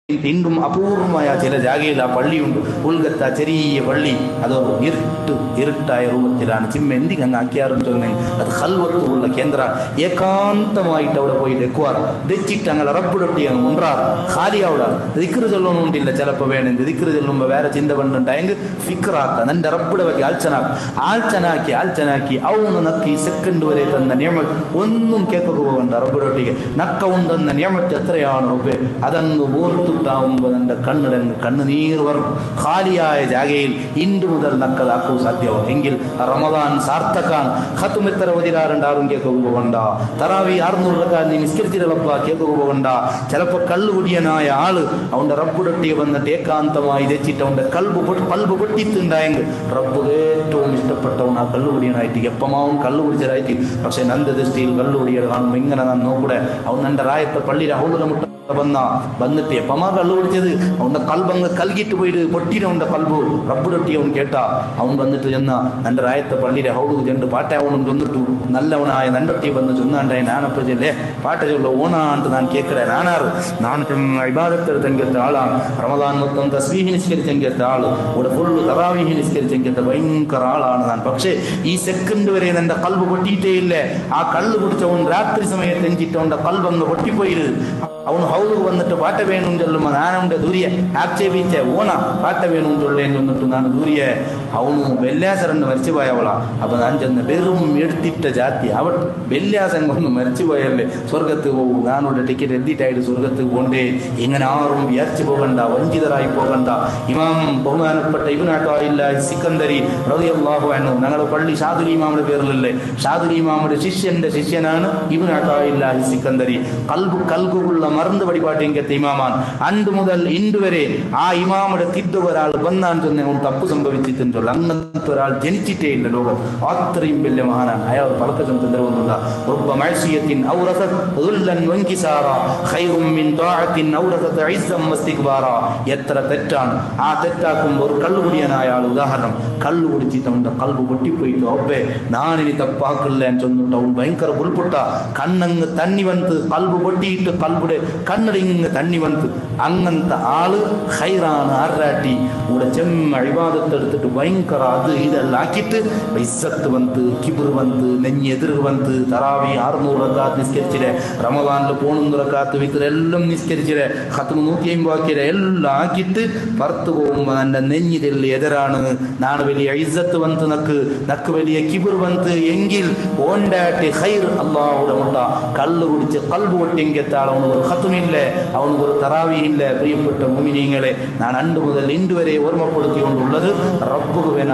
ഇന്നും അപൂർവമായ ചില ജാഗയിൽ ആ പള്ളിയുണ്ട്. ഉൾഗത്ത ചെറിയ പള്ളി, അതൊരു ഇരുട്ടായ രൂപത്തിലാണ്. ചിമ്മെന്തി അങ്ങ് ആക്കിയാറെന്ന് തോന്നി അത് ഹൽവത്തുള്ള കേന്ദ്ര. ഏകാന്തമായിട്ട് അവിടെ പോയി തെക്കുവാർ തെച്ചിട്ട് അങ്ങനെ റബ്ബുടൊട്ടി അങ്ങ് ഉണ്ടാറ് ഖാലി അവിടെ ദിക്റ് ചൊല്ലണമെന്നില്ല. ചിലപ്പോൾ വേണം ദിക്റ് ചൊല്ലുമ്പോൾ വേറെ ചിന്ത പണ്ടുണ്ടായെങ്കിൽ ഫിക്റാക്ക നിന്റെ റബ്ബുടെ വയ്ക്ക് ആൽച്ചനാക്കി അവന്ന് നക്കി സെക്കൻഡ് വരെ തന്ന നിയമം ഒന്നും കേൾക്കുക പോകണ്ട. റബ്ബുടൊട്ടിക്ക് നക്ക ഉണ്ടെന്ന നിയമത്തെ എത്രയാണ് റബ്ബേ, അതങ്ങ് ഓർത്തുണ്ടാവുമ്പോൾ എൻ്റെ കണ്ണുനീർ വരും. ഖാലിയായ ജാഗയിൽ ഇന്നു മുതൽ നക്കതാക്കൂ സാധ്യമാവും എങ്കിൽ റമദാൻ സാർത്ഥക്കാൻ. ഖത്തും എത്ര ഓതിരാറുണ്ടാറും കേൾക്കുക പോകണ്ട. തറാവി 600 റക്അത്ത് നീ നിസ്കരിച്ചിട്ടുള്ളപ്പ കേൾക്കുക പോകണ്ട. ചിലപ്പോൾ കള്ളുകുടിയനായ ആള് അവന്റെ റബ്ബുടൊട്ടിയെ വന്നിട്ട് ഏകാന്തമായി തെച്ചിട്ട് അവന്റെ കൽബ് പൊട്ടിത്തുണ്ടായെങ്കിൽ റബ്ബ് ഏറ്റവും ഇഷ്ടപ്പെട്ടവൻ ആ കള്ളുകുടിയനായിട്ട് എപ്പമാവും കള്ളുകുടിച്ചതായിട്ട്. പക്ഷെ നന്ദ ദൃഷ്ടിയിൽ കള്ളുകുടിയത് കാണുമ്പോൾ ഇങ്ങനെ നാം നോക്കൂടെ അവൻ എൻ്റെ റായത്തെ പള്ളിയിലെ ഹൗളിലെ മുട്ട വന്നിട്ട് എപ്പമാ കള്ളു കുടിച്ചത് അവന്റെ കൽബങ്ങ് കൽകിട്ട് പോയിട്ട് പൊട്ടിയിട്ട് അവന്റെ കൽബ് റബ്ബുടൊട്ടി അവൻ കേട്ടാ അവൻ വന്നിട്ട് ചെന്ന എൻ്റെ റായത്തെ പള്ളിയിലെ ഹൗള് ചെണ്ട് പാട്ടവനും ചൊന്നിട്ടു നല്ലവനായ നണ്ടൊട്ടി വന്ന് ചൊന്നാണ്ടായി ഞാനപ്പ ചെല്ലേ പാട്ട ചൊല്ല ഓണാണ്ട് ഞാൻ കേൾക്കടേ നാനാറ് ഞാൻ ഇബാദത്തെടുത്തെങ്കിലത്തെ ആളാണ്. റമദാൻ മൊത്തം തസ്ബീഹ് നിസ്കരിച്ചെങ്കിലത്തെ ആള് ഇവിടെ ഫുള്ള് തറാവീഹ് നിസ്കരിച്ചെങ്കിലത്തെ ഭയങ്കര ആളാണ് ഞാൻ. പക്ഷേ ഈ സെക്കൻഡ് വരെ എൻ്റെ കൽബ് പൊട്ടിയിട്ടേ ഇല്ലേ. ആ കള്ള് കുടിച്ചവൻ രാത്രി സമയത്ത് എഞ്ചിട്ട് അവൻ്റെ കൽബങ്ങ് പൊട്ടിപ്പോയത്. അവನು ಹೌದು ಬಂದಿಟ್ಟು ಪಾಠ ವೇಣು ಚೊಲ್ಲುಮ ನಾನುಂಡೆ ದೂರಿಯ ಆಕ್ಷೇಪಿಂಚೆ ಓನ ಪಾಠ ವೇಣು ಚೊಲ್ಲೇನು ಅಂದಿಟ್ಟು ನಾನು ದೂರಿಯ ಅವನು ಬೆಲ್ಯಾಸರನ್ನು ಮರಿಚಿపోಯವಳ അപ്പൊ ഞാൻ ചെന്ന് വെറും എടുത്തിട്ട ജാതി അവൾ വെല്യാസം കൊണ്ട് മരിച്ചുപോയല്ലേ സ്വർഗത്ത് പോകും. ഞാനുള്ള ടിക്കറ്റ് എത്തിയിട്ടായിട്ട് സ്വർഗത്ത് പോകണ്ടേ. ഇങ്ങനെ ആറും വിചാരിച്ചു പോകണ്ട, വഞ്ചിതരായി പോകണ്ട. ഇമാം ബഹുമാനപ്പെട്ട ഇബ്നു അത്താഇല്ലാ സിക്കന്ദരി റളിയല്ലാഹു അൻഹു ഞങ്ങളുടെ പള്ളി ഷാദുൽ ഇമാമിന്റെ പേരിലല്ലേ. ഷാദുൽ ഇമാമിന്റെ ശിഷ്യനാണ് ഇബ്നു അത്താഇല്ലാ സിക്കന്ദരി. കൽബുള്ള മറന്ന് വഴിപാട്ടിങ്കത്തെ ഇമാമാണ്. അന്ന് മുതൽ ഇന്ന് വരെ ആ ഇമാമുടെ തിദ്ദ ഒരാൾ വന്നാൻ തന്നെ തപ്പ് സംഭവിച്ചിട്ടുണ്ടല്ലോ. അങ്ങനത്തെ ഒരാൾ ജനിച്ചിട്ടേ ഇല്ല ലോകം. അത്രയും വലിയ മഹാനാണ് അയാൾ. പലക്കച്ചും തന്ത്രമൊന്നുമില്ല. എത്ര തെറ്റാണ് ആ തെറ്റാക്കുമ്പോൾ ഒരു കള്ളുകുടിയനായ ആൾ. ഉദാഹരണം കള്ളു കുടിച്ചിട്ട് അവന്റെ കൽബ് പൊട്ടിപ്പോയിട്ട് ഒബ്ബേ നാനിനി തപ്പാക്കില്ല എന്ന് ചൊന്നിട്ട് അവൻ ഭയങ്കര ഉൾപ്പെട്ട കണ്ണങ്ങ് തണ്ണി വന്ന് കൽബ് പൊട്ടിയിട്ട് കൽബുടെ കണ്ണടിങ്ങ് തണ്ണി വന്ന് അങ്ങനത്തെ ആള് ഹൈറാണ്. ആറാട്ടി ഇവിടെ ചെമ്മ ഇബാദത്തെടുത്തിട്ട് ഭയങ്കര അത് ഇതെല്ലാം ആക്കിയിട്ട് ഇസ്സത്ത് വന്ന് കിബിർ വന്ന് നെഞ്ഞ് എതിർ വന്ന് തറാവി 600 റക്അത്ത് നിസ്കരിച്ചില്ലേ. റമദാനിൽ 300 റക്അത്ത് വിത്രെല്ലാം നിസ്കരിച്ചില്ലേ. ഖത്മ് 150 ആക്കിയില്ലേ. എല്ലാം ആക്കിയിട്ട് പുറത്ത് പോകുമ്പോൾ എൻ്റെ നെഞ്ഞിതെല്ലാം എതിരാണ്. നാണ് വലിയ ഇസ്സത്ത് വന്ന് നക്ക് വലിയ കിബിർ വന്ന് എങ്കിൽ ഓണ്ടാട്ടി ഹൈർ അള്ളാഹുടെ മുട്ട. കള്ളു കുടിച്ച് കൽബ് പൊട്ടിയെങ്കിത്താൾ അവനൊരു ഖത്മില്ലേ, അവനൊരു തറാവിയില്ല. പ്രിയപ്പെട്ട മുഅ്മിനീങ്ങളെ, ഞാൻ 2 മുതൽ 8 വരെ ഓർമ്മപ്പെടുത്തിക്കൊണ്ടുള്ളത് റബ്ബുവിനായി